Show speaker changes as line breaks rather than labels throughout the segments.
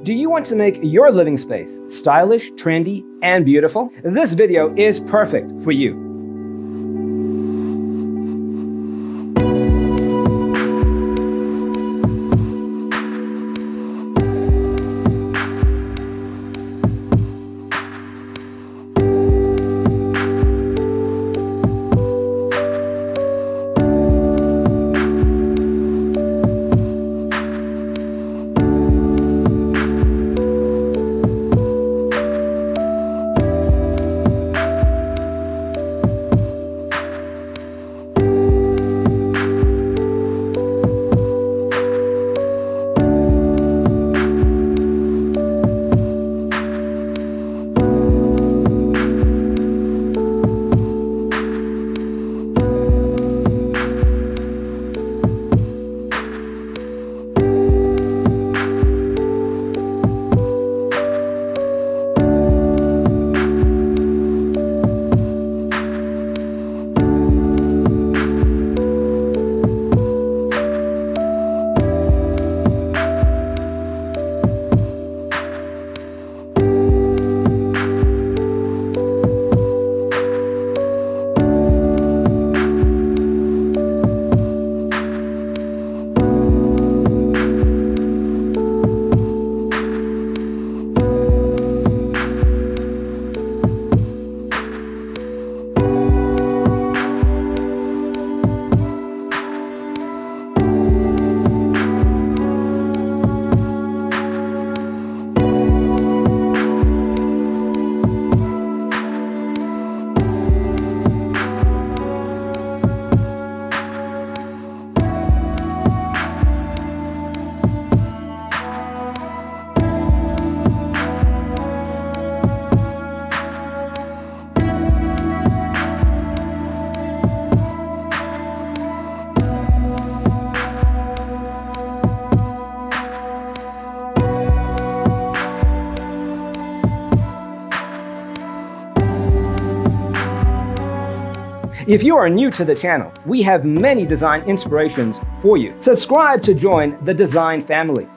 Do you want to make your living space stylish, trendy, and beautiful? This video is perfect for you. If you are new to the channel, we have many design inspirations for you. Subscribe to join the design family.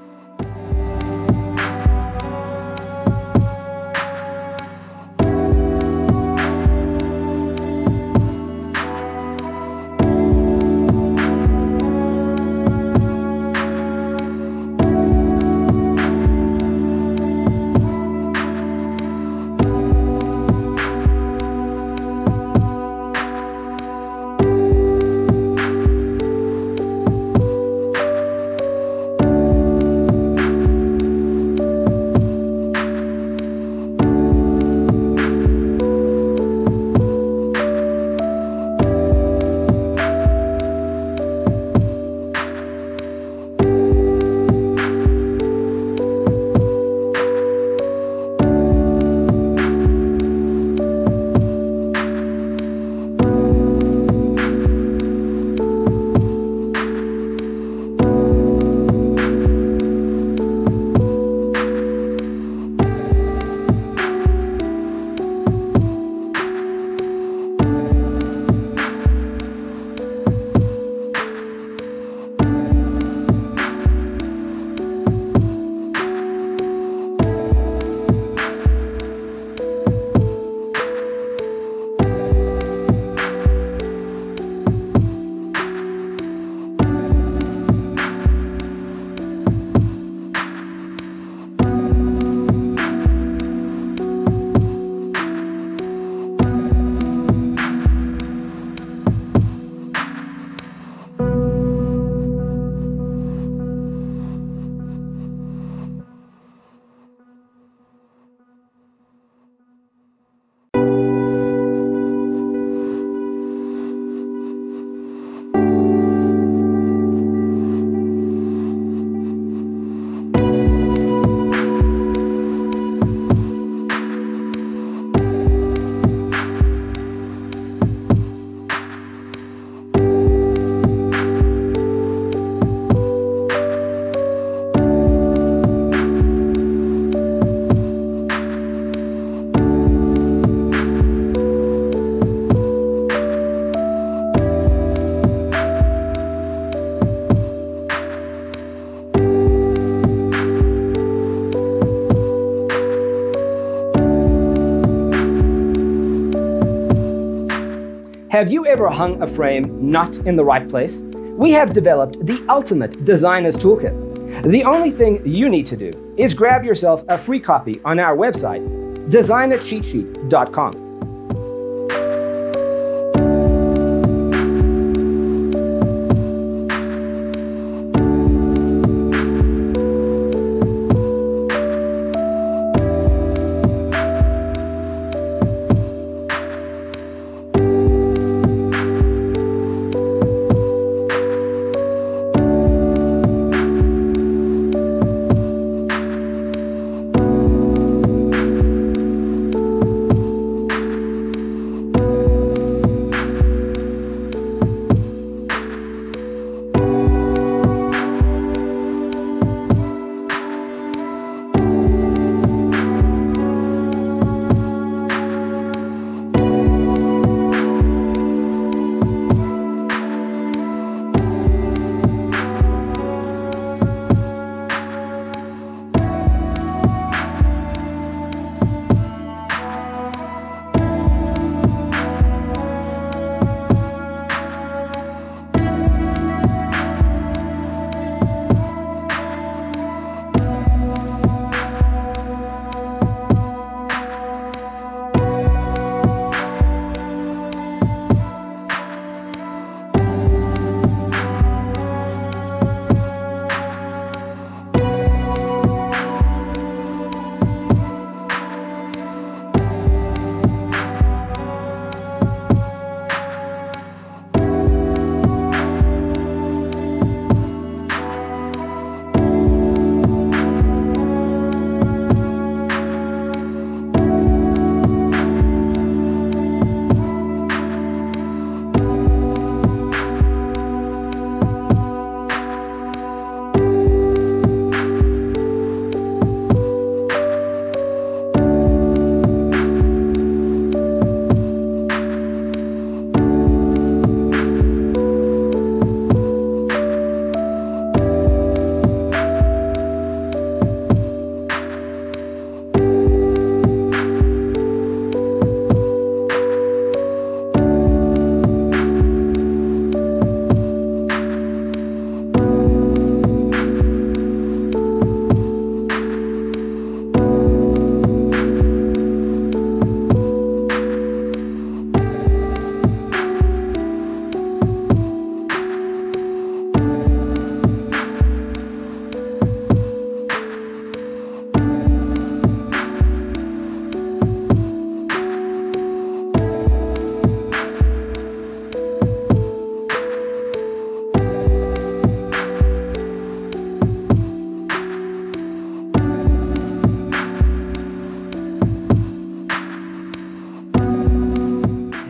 Have you ever hung a frame not in the right place? We have developed the ultimate designer's toolkit. The only thing you need to do is grab yourself a free copy on our website, designercheatsheet.com.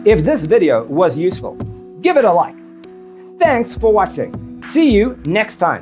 If this video was useful, give it a like. Thanks for watching. See you next time.